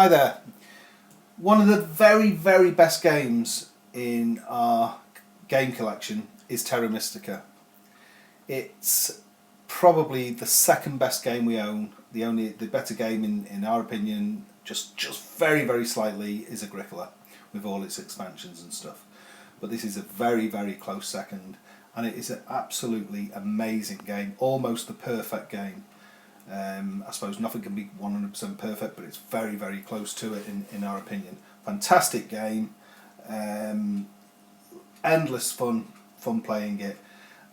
there. One of the very, very best games in our game collection is Terra Mystica. It's probably the second best game we own. The better game in our opinion, just very, very slightly, is Acrylic with all its expansions and stuff. But this is a very, very close second, and it is an absolutely amazing game, almost the perfect game. I suppose nothing can be 100% perfect, but it's very, very close to it in our opinion. Fantastic game, endless fun playing it.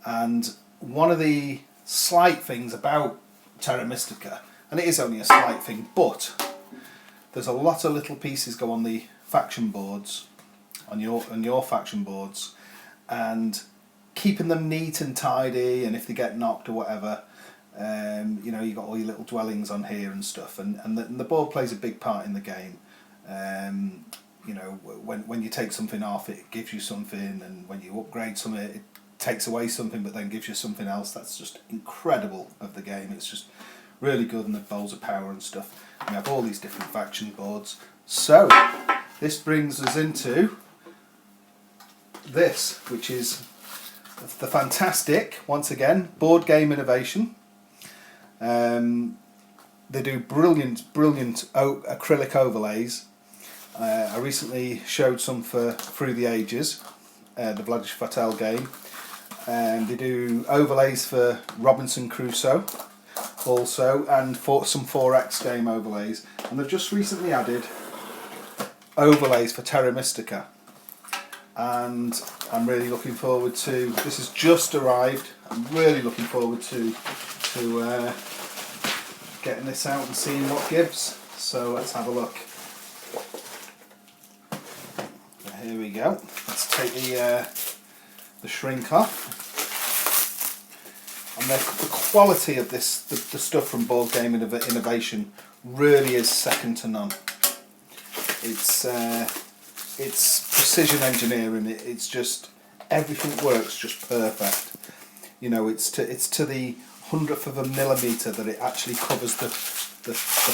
And one of the slight things about Terra Mystica, and it is only a slight thing, but there's a lot of little pieces go on the faction boards, on your faction boards, and keeping them neat and tidy, and if they get knocked or whatever, you know, you got all your little dwellings on here and stuff, and the board plays a big part in the game. You know, when you take something off, it gives you something, and when you upgrade something, it takes away something but then gives you something else. That's just incredible of the game. It's just really good, and the bowls of power and stuff. We have all these different faction boards. So this brings us into this, which is the fantastic, once again, board game innovation. They do brilliant acrylic overlays. I recently showed some for Through the Ages, the Vladish Vatel game. They do overlays for Robinson Crusoe also, and for some 4X game overlays. And they've just recently added overlays for Terra Mystica. And I'm really looking forward to, this has just arrived, I'm really looking forward to getting this out and seeing what gives. So let's have a look. Here we go. Let's take the shrink off. And the quality of this, the stuff from Board Game Innovation, really is second to none. It's precision engineering. It's just, everything works just perfect. You know, it's to the 100th of a millimetre that it actually covers the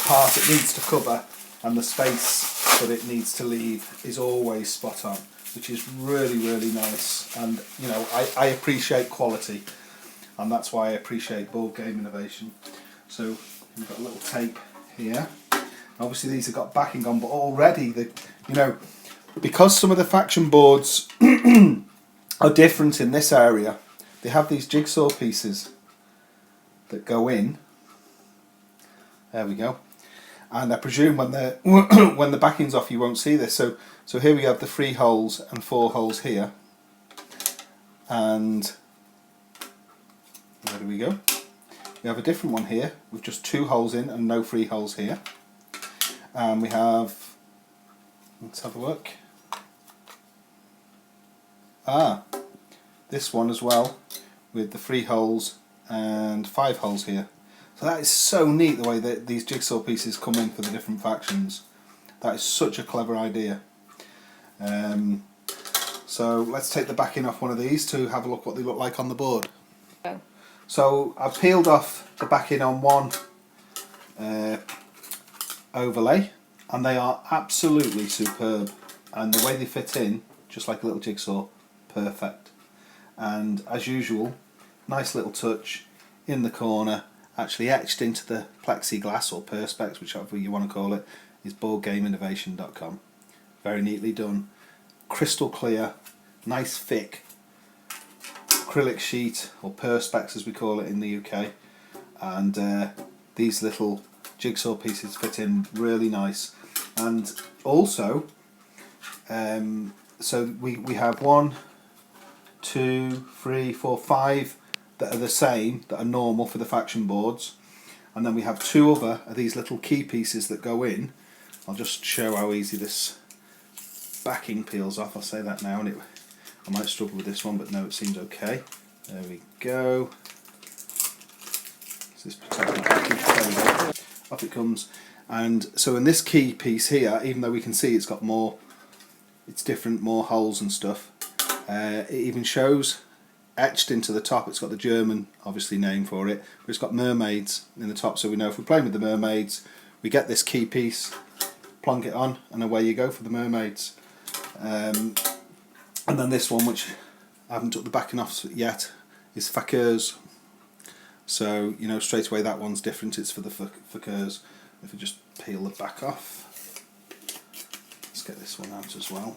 part it needs to cover, and the space that it needs to leave is always spot on, which is really, really nice. And you know, I appreciate quality, and that's why I appreciate Board Game Innovation. So we've got a little tape here. Obviously these have got backing on, but already you know, because some of the faction boards are different in this area, they have these jigsaw pieces that go in. There we go. And I presume when the backing's off, you won't see this. So here we have the 3 holes and 4 holes here. And where do we go? We have a different one here with just 2 holes in and no 3 holes here. And we have, let's have a look. This one as well, with the 3 holes and 5 holes here. So that is so neat, the way that these jigsaw pieces come in for the different factions. That is such a clever idea. So let's take the backing off one of these to have a look what they look like on the board. Okay. So I've peeled off the backing on one overlay, and they are absolutely superb. And the way they fit in, just like a little jigsaw, perfect. And as usual, nice little touch in the corner, actually etched into the plexiglass or perspex, whichever you want to call it, is boardgameinnovation.com. Very neatly done, crystal clear, nice thick acrylic sheet, or perspex as we call it in the UK, and these little jigsaw pieces fit in really nice. And also so we have 1, 2, 3, 4, 5 that are the same, that are normal for the faction boards, and then we have 2 other of these little key pieces that go in. I'll just show how easy this backing peels off. I'll say that now, and I might struggle with this one, but no, it seems okay. There we go. Is this protected package? There we go. Off it comes. And so in this key piece here, even though we can see it's got more, it's different, more holes and stuff, it even shows etched into the top. It's got the German obviously name for it, but it's got mermaids in the top, so we know if we're playing with the mermaids, we get this key piece plonk it on, and away you go for the mermaids. And then this one, which I haven't took the backing off yet, is fakers. So, you know, straight away that one's different, it's for the fakers. If we just peel the back off, let's get this one out as well.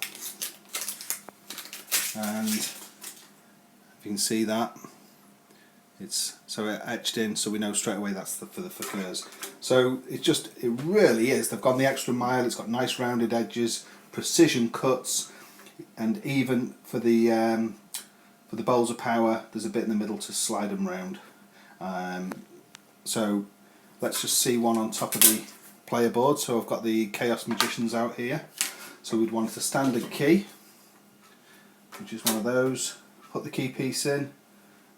And you can see that it's so etched in, so we know straight away that's for the fakers. So it really is. They've gone the extra mile. It's got nice rounded edges, precision cuts, and even for the bowls of power, there's a bit in the middle to slide them round. So let's just see one on top of the player board. So I've got the Chaos Magicians out here. So we'd want a standard key, which is one of those. Put the key piece in,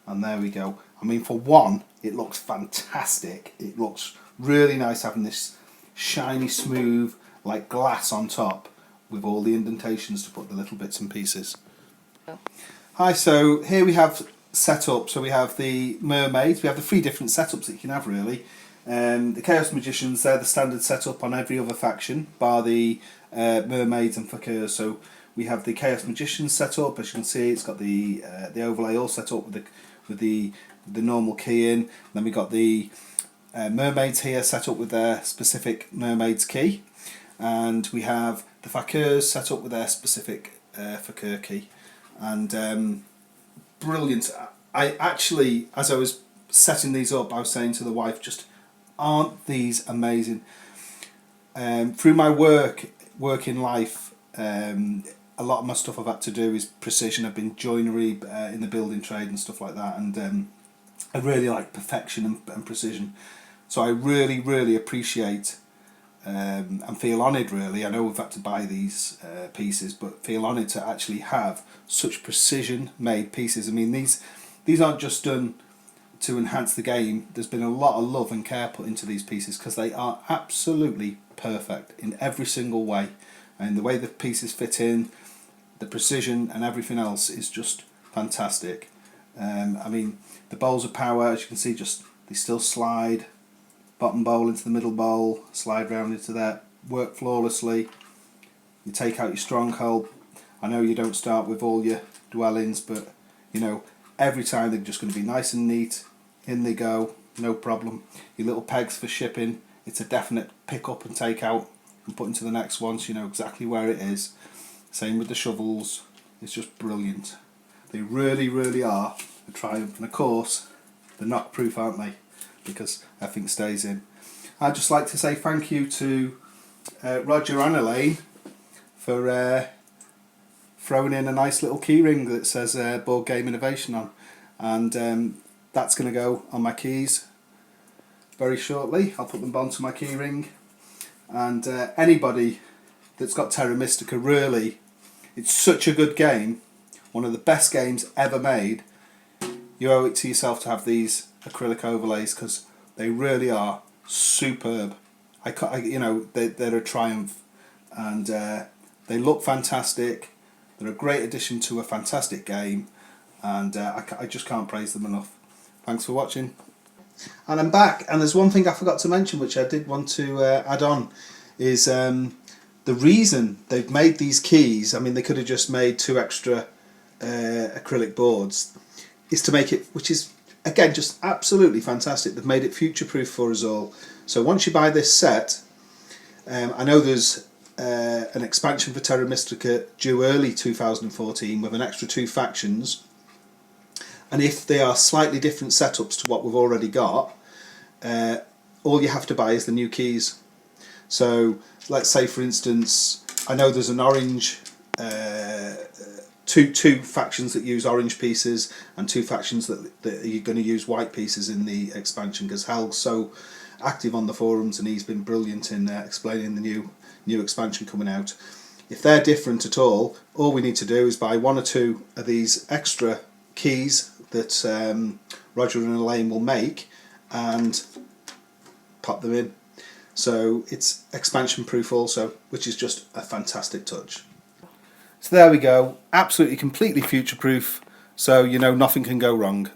and there we go. I mean, for one, it looks fantastic. It looks really nice having this shiny, smooth, like glass on top, with all the indentations to put the little bits and pieces. Hi, so here we have set up. So we have the mermaids. We have the 3 different setups that you can have, really. The Chaos Magicians, they're the standard setup on every other faction, bar the mermaids and fakers. So we have the Chaos Magicians set up. As you can see, it's got the overlay all set up with the normal key in. Then we got the mermaids here set up with their specific mermaids key, and we have the fakers set up with their specific fakir key. And brilliant. I actually, as I was setting these up, I was saying to the wife, just aren't these amazing? Through my working life, a lot of my stuff I've had to do is precision. I've been joinery in the building trade and stuff like that, and I really like perfection and precision. So I really appreciate and feel honoured, really. I know we've had to buy these pieces, but feel honoured to actually have such precision made pieces. I mean, these aren't just done to enhance the game. There's been a lot of love and care put into these pieces, because they are absolutely perfect in every single way, and the way the pieces fit in, the precision and everything else is just fantastic. I mean, the bowls of power, as you can see, they still slide. Bottom bowl into the middle bowl, slide round into there, work flawlessly. You take out your stronghold. I know you don't start with all your dwellings, but you know, every time they're just going to be nice and neat. In they go, no problem. Your little pegs for shipping, it's a definite pick up and take out and put into the next one, so you know exactly where it is. Same with the shovels. It's just brilliant. They really are a triumph, and of course they're knock proof, aren't they? Because everything stays in. I'd just like to say thank you to Roger and Elaine for throwing in a nice little keyring that says Board Game Innovation on, and that's going to go on my keys very shortly. I'll put them onto my keyring, and anybody that's got Terra Mystica, really, it's such a good game, one of the best games ever made. You owe it to yourself to have these acrylic overlays, because they really are superb. You know, they're a triumph, and they look fantastic. They're a great addition to a fantastic game, and I just can't praise them enough. Thanks for watching. And I'm back, and there's one thing I forgot to mention, which I did want to add on, is the reason they've made these keys. I mean, they could have just made 2 extra acrylic boards, is to make it, which is again just absolutely fantastic. They've made it future proof for us all. So once you buy this set, I know there's an expansion for Terra Mystica due early 2014 with an extra 2 factions, and if they are slightly different setups to what we've already got, all you have to buy is the new keys. So let's say, for instance, I know there's an orange two factions that use orange pieces, and 2 factions that are going to use white pieces in the expansion, because Hal's so active on the forums and he's been brilliant in explaining the new expansion coming out. If they're different at all we need to do is buy 1 or 2 of these extra keys that Roger and Elaine will make and pop them in. So it's expansion proof also, which is just a fantastic touch. So there we go, absolutely completely future proof, so you know nothing can go wrong.